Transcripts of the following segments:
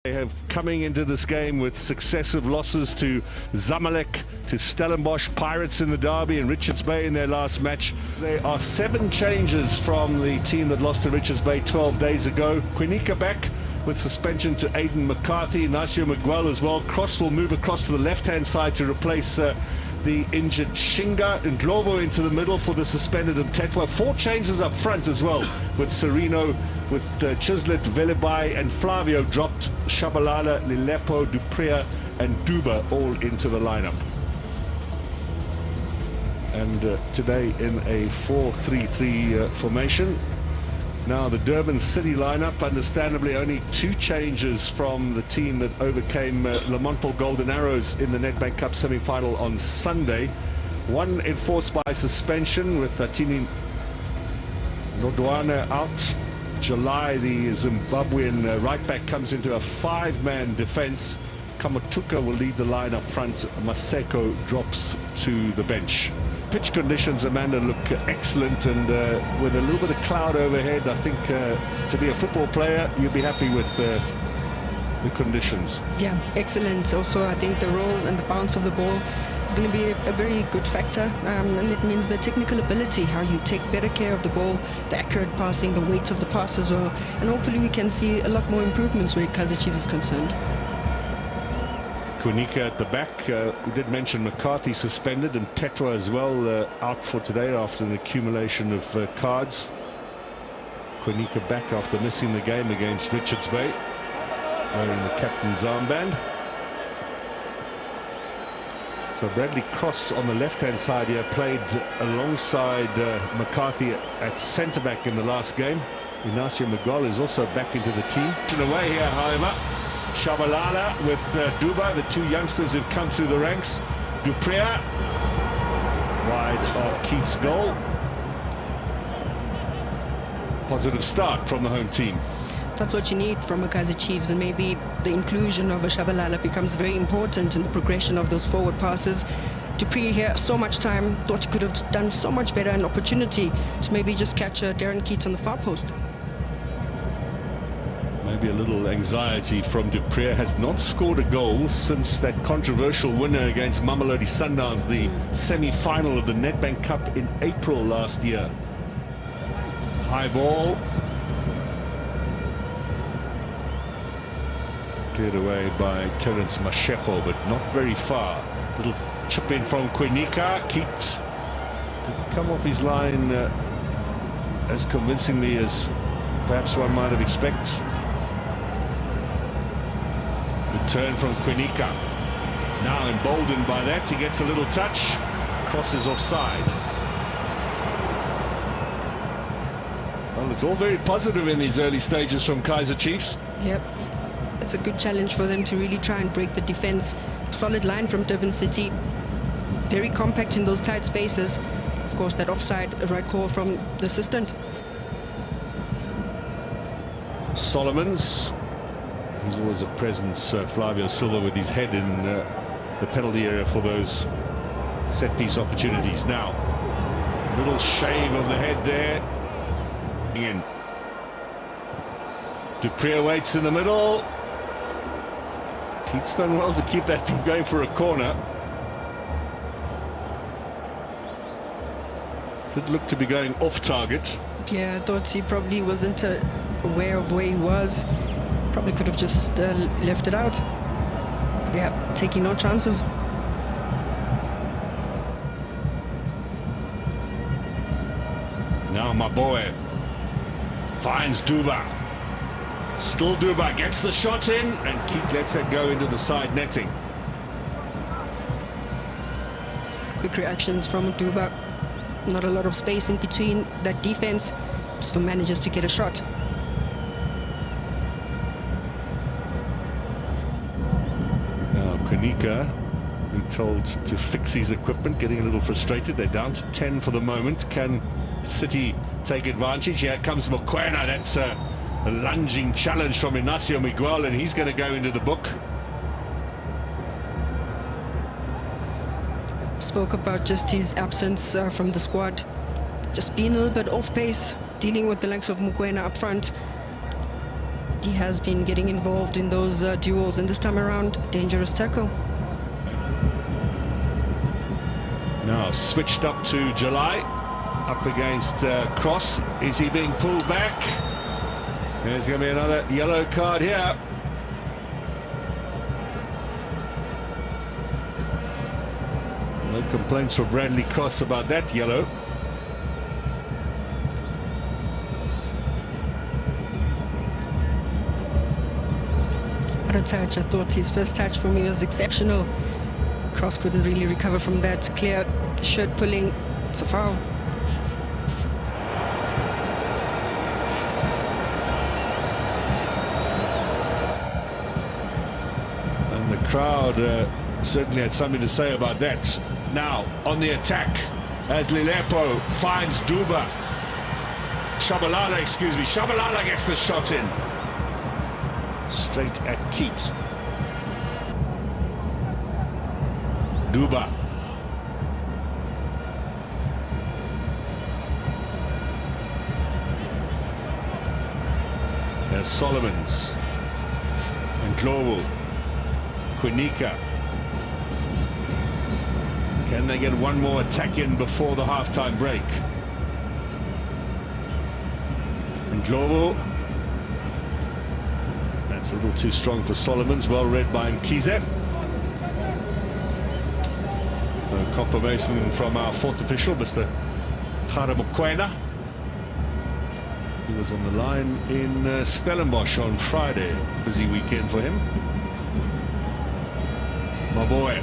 They have coming into this game with successive losses to Zamalek, to Stellenbosch, Pirates in the derby, and Richards Bay in their last match. There are 7 changes from the team that lost to Richards Bay 12 days ago. Quinica back with suspension to Aidan McCarthy, Ignacio Miguel as well. Cross will move across to the left-hand side to replace the injured Shinga, and Globo into the middle for the suspended Mtetwa. 4 changes up front as well, with Sereno, with Chislet, Velibai and Flavio dropped. Shabalala, Lilepo, Duprea and Duba all into the lineup. And today in a 4-3-3 formation. Now the Durban City lineup, understandably only 2 changes from the team that overcame Lamont Golden Arrows in the Nedbank Cup semi-final on Sunday. 1 enforced by suspension with Tatini Nodwana out. July, the Zimbabwean right back, comes into a 5-man defense. Kamatuka will lead the line up front. Maseko drops to the bench. Pitch conditions, Amanda, look excellent, and with a little bit of cloud overhead, I think to be a football player, you'll be happy with the conditions. Yeah, excellent. Also, I think the roll and the bounce of the ball is going to be a very good factor, and it means the technical ability, how you take better care of the ball, the accurate passing, the weight of the pass as well, and hopefully we can see a lot more improvements where Kaizer Chiefs is concerned. Quinica at the back. We did mention McCarthy suspended, and Tetwa as well out for today after an accumulation of cards. Quinica back after missing the game against Richards Bay, wearing the captain's armband. So Bradley Cross on the left-hand side here played alongside McCarthy at centre-back in the last game. Ignacio Miguel is also back into the team. Away here, however. Shabalala with Duba, the 2 youngsters who've come through the ranks. Duprea, wide of Keith's goal. Positive start from the home team. That's what you need from a Kaizer Chiefs, and maybe the inclusion of a Shabalala becomes very important in the progression of those forward passes. Dupree here, so much time, thought he could have done so much better, an opportunity to maybe just catch Darren Keats on the far post. Maybe a little anxiety from Duprea. Has not scored a goal since that controversial winner against Mamelodi Sundowns, the semi-final of the Nedbank Cup in April last year. High ball. Cleared away by Terence Mashego, but not very far. Little chip in from Quinica. Keat didn't come off his line as convincingly as perhaps one might have expected. Good turn from Quinica. Now emboldened by that, he gets a little touch. Crosses offside. Well, it's all very positive in these early stages from Kaizer Chiefs. Yep. It's a good challenge for them to really try and break the defense. Solid line from Durban City. Very compact in those tight spaces. Of course, that offside, a right call from the assistant. Solomons. He's always a presence, Flavio Silva, with his head in the penalty area for those set-piece opportunities. Now, little shave of the head there. In. Duprea waits in the middle. Keats done well to keep that from going for a corner. Did look to be going off target. Yeah, I thought he probably wasn't aware of where he was. Probably could have just left it out. Yeah, taking no chances. Now Maboe finds Duba. Still Duba gets the shot in, and Keith lets that go into the side netting. Quick reactions from Duba. Not a lot of space in between that defense. Still manages to get a shot. Quinica, who told to fix his equipment, getting a little frustrated. They're down to 10 for the moment. Can City take advantage? Here comes Mokoena. That's a lunging challenge from Ignacio Miguel, and he's going to go into the book. Spoke about just his absence from the squad. Just being a little bit off pace, dealing with the likes of Mokoena up front. He has been getting involved in those duels, and this time around, dangerous tackle. Now switched up to July, up against Cross. Is he being pulled back? There's going to be another yellow card here. No complaints for Bradley Cross about that yellow. What a touch. I thought his first touch for me was exceptional. Cross couldn't really recover from that. Clear shirt pulling. It's a foul. And the crowd certainly had something to say about that. Now on the attack as Lilepo finds Shabalala gets the shot in. Straight at Keats. Duba. There's Solomons. And Global. Quinica. Can they get one more attack in before the halftime break? And Global. That's a little too strong for Solomons. Well read by Kaizer. Confirmation from our fourth official, Mr. Mokoena. He was on the line in Stellenbosch on Friday. Busy weekend for him. My boy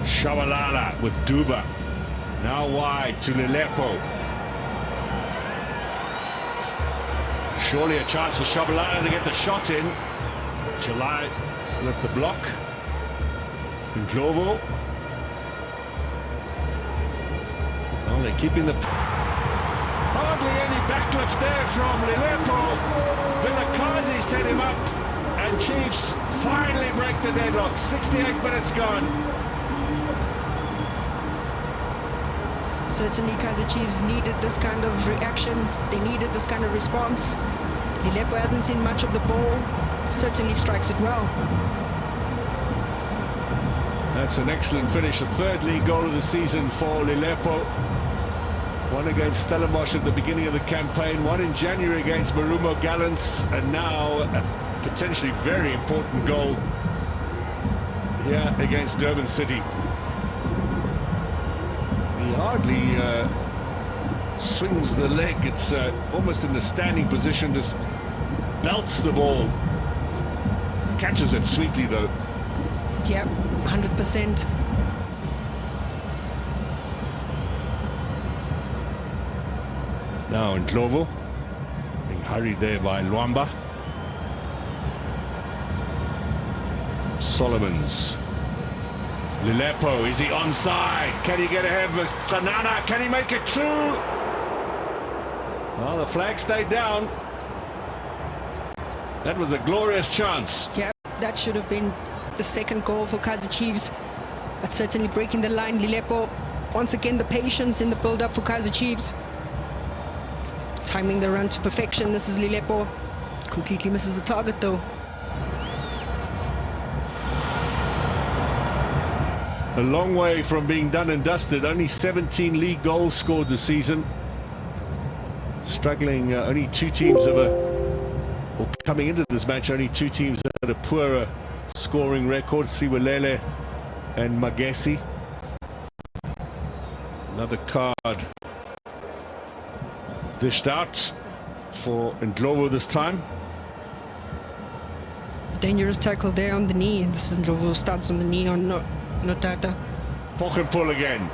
Shabalala with Duba. Now wide to Lilepo. Surely a chance for Shabalala to get the shot in. July with the block. And Globo. Well, they're keeping the... Hardly any backlift there from Lilepo. Vilakazi set him up. And Chiefs finally break the deadlock. 68 minutes gone. Certainly Kaizer Chiefs needed this kind of reaction. They needed this kind of response. Lilepo hasn't seen much of the ball. Certainly strikes it well. That's an excellent finish. A third league goal of the season for Lilepo. One against Stellenbosch at the beginning of the campaign. One in January against Marumo Gallants. And now a potentially very important goal here against Durban City. He hardly swings the leg. It's almost in the standing position, just belts the ball. Catches it sweetly though. Yep, 100%. Now in Glovo, being hurried there by Luamba. Solomons. Lilepo, is he onside? Can he get ahead of Tanana? Can he make it two? Well, the flag stayed down. That was a glorious chance. Yeah, that should have been the second goal for Kaizer Chiefs. But certainly breaking the line, Lilepo. Once again, the patience in the build-up for Kaizer Chiefs. Timing the run to perfection. This is Lilepo. Completely misses the target though. A long way from being done and dusted. Only 17 league goals scored this season. Struggling, only two teams or coming into this match, only two teams had a poorer scoring record. Siwelele and Magesi. Another card dished out for Ndlovu this time. Dangerous tackle there on the knee. This is Ndlovu, starts on the knee on Notata. Pock and pull again.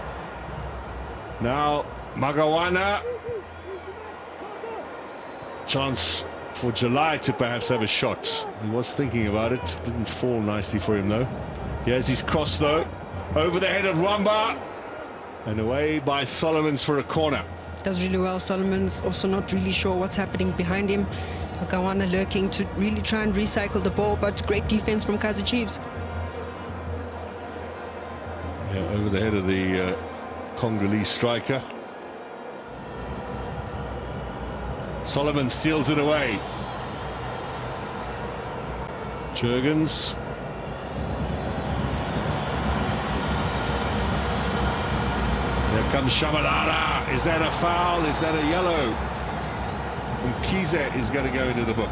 Now Magawana. Chance for July to perhaps have a shot. He was thinking about it. Didn't fall nicely for him though. Here's his cross though. Over the head of Rwamba. And away by Solomons for a corner. Does really well. Solomon's also not really sure what's happening behind him. Magawana lurking to really try and recycle the ball, but great defense from Kaizer Chiefs. Yeah, over the head of the Congolese striker. Solomon steals it away. Jurgens. There comes Shabalala. Is that a foul? Is that a yellow? And Kaizer is going to go into the book.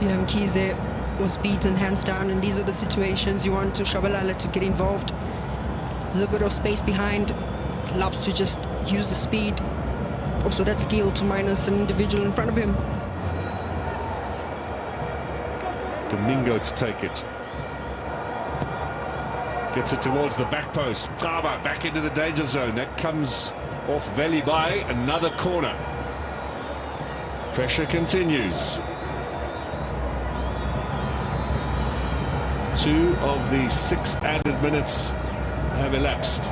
Yeah, Kaizer was beaten hands down, and these are the situations you want to Shabalala to get involved. A little bit of space behind, loves to just use the speed, also that skill to minus an individual in front of him. Domingo to take it. Gets it towards the back post. Taba back into the danger zone. That comes off Valley by another corner. Pressure continues. 2 of the 6 added minutes have elapsed.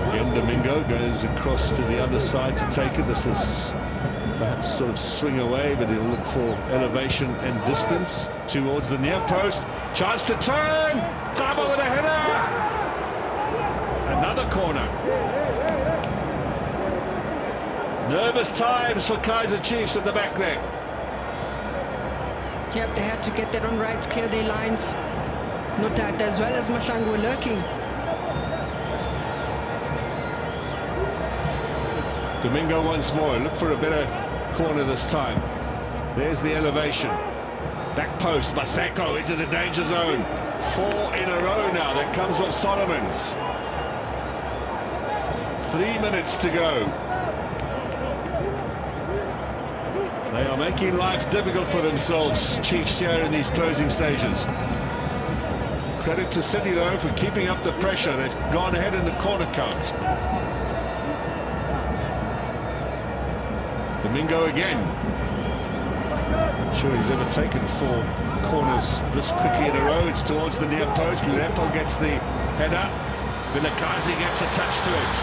Again, Domingo goes across to the other side to take it. This is perhaps sort of swing away, but he'll look for elevation and distance towards the near post. Chance to turn. Taba with a header. Another corner. Nervous times for Kaizer Chiefs at the back there. Yep, they had to get that on right, clear their lines. No doubt, as well as Mahlangu were lurking. Domingo once more. Look for a better corner this time. There's the elevation. Back post, Maseko into the danger zone. 4 in a row now. That comes off Solomon's. 3 minutes to go. They are making life difficult for themselves, Chiefs, here in these closing stages. Credit to City, though, for keeping up the pressure. They've gone ahead in the corner count. Domingo again. Not sure he's ever taken 4 corners this quickly in a row. It's towards the near post. Lepo gets the header. Vilakazi gets a touch to it.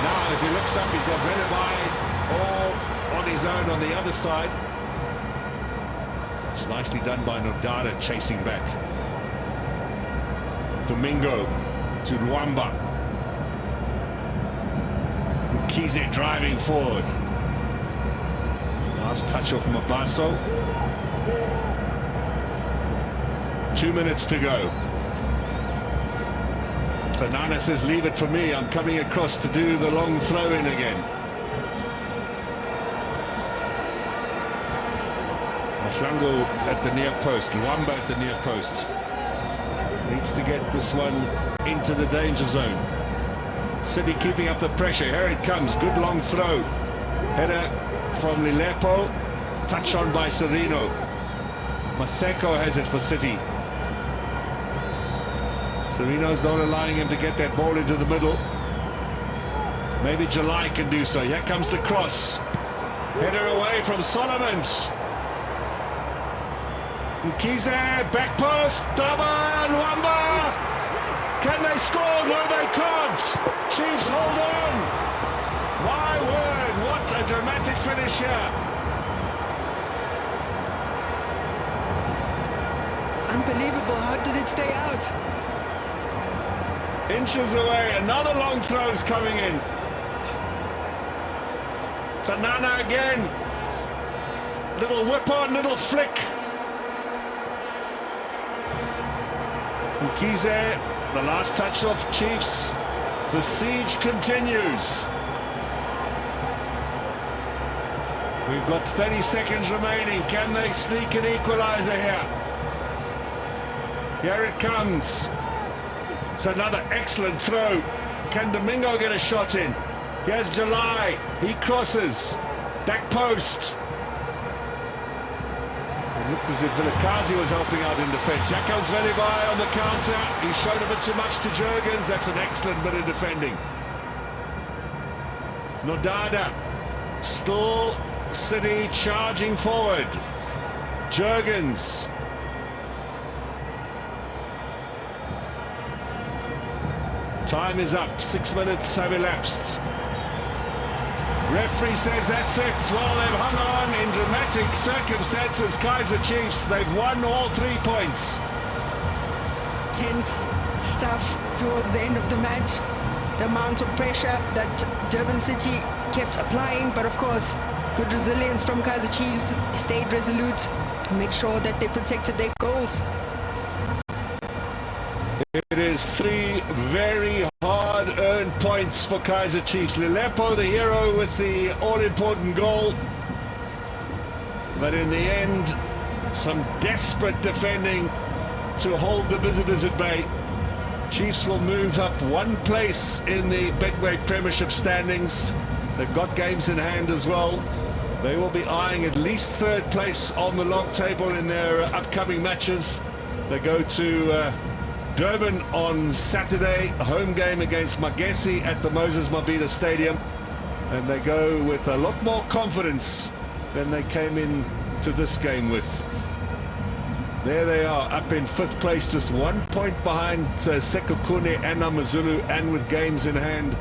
Now, if he looks up, he's got Velebai all on his own on the other side. It's nicely done by Nodada, chasing back. Domingo to Luamba. Kaizer driving forward. Last touch off Mabaso. 2 minutes to go. Banana says, leave it for me. I'm coming across to do the long throw-in again. Mahlangu at the near post. Luamba at the near post. Needs to get this one into the danger zone. City keeping up the pressure. Here it comes. Good long throw. Header from Lilepo. Touch on by Sereno. Maseko has it for City. Sereno's not allowing him to get that ball into the middle. Maybe July can do so. Here comes the cross. Header away from Solomons. Kaizer, back post. Durban, Luamba. Can they score? No, they can't. Chiefs hold on. My word, what a dramatic finish here. It's unbelievable. How did it stay out? Inches away, another long throw's coming in. Banana again. Little whip on, little flick. Kaizer, the last touch off Chiefs. The siege continues. We've got 30 seconds remaining. Can they sneak an equalizer here? Here it comes. It's another excellent throw. Can Domingo get a shot in? Here's July. He crosses. Back post. It looked as if Vilakazi was helping out in defence. Here comes Velibai on the counter. He showed a bit too much to Jurgens. That's an excellent bit of defending. Nodada. Still City charging forward. Jurgens. Time is up. 6 minutes have elapsed. Referee says that's it. Well, they've hung on in dramatic circumstances. Kaizer Chiefs, they've won all 3 points. tense stuff towards the end of the match. The amount of pressure that Durban City kept applying, but of course, good resilience from Kaizer Chiefs. Stayed resolute, made sure that they protected their goals. It is 3 very hard-earned points for Kaizer Chiefs. Lelepo, the hero, with the all-important goal. But in the end, some desperate defending to hold the visitors at bay. Chiefs will move up 1 place in the Betway Premiership standings. They've got games in hand as well. They will be eyeing at least 3rd place on the log table in their upcoming matches. They go to Durban on Saturday, a home game against Magesi at the Moses Mabhida Stadium. And they go with a lot more confidence than they came in to this game with. There they are, up in 5th place, just 1 point behind Sekhukhune and Amazulu, and with games in hand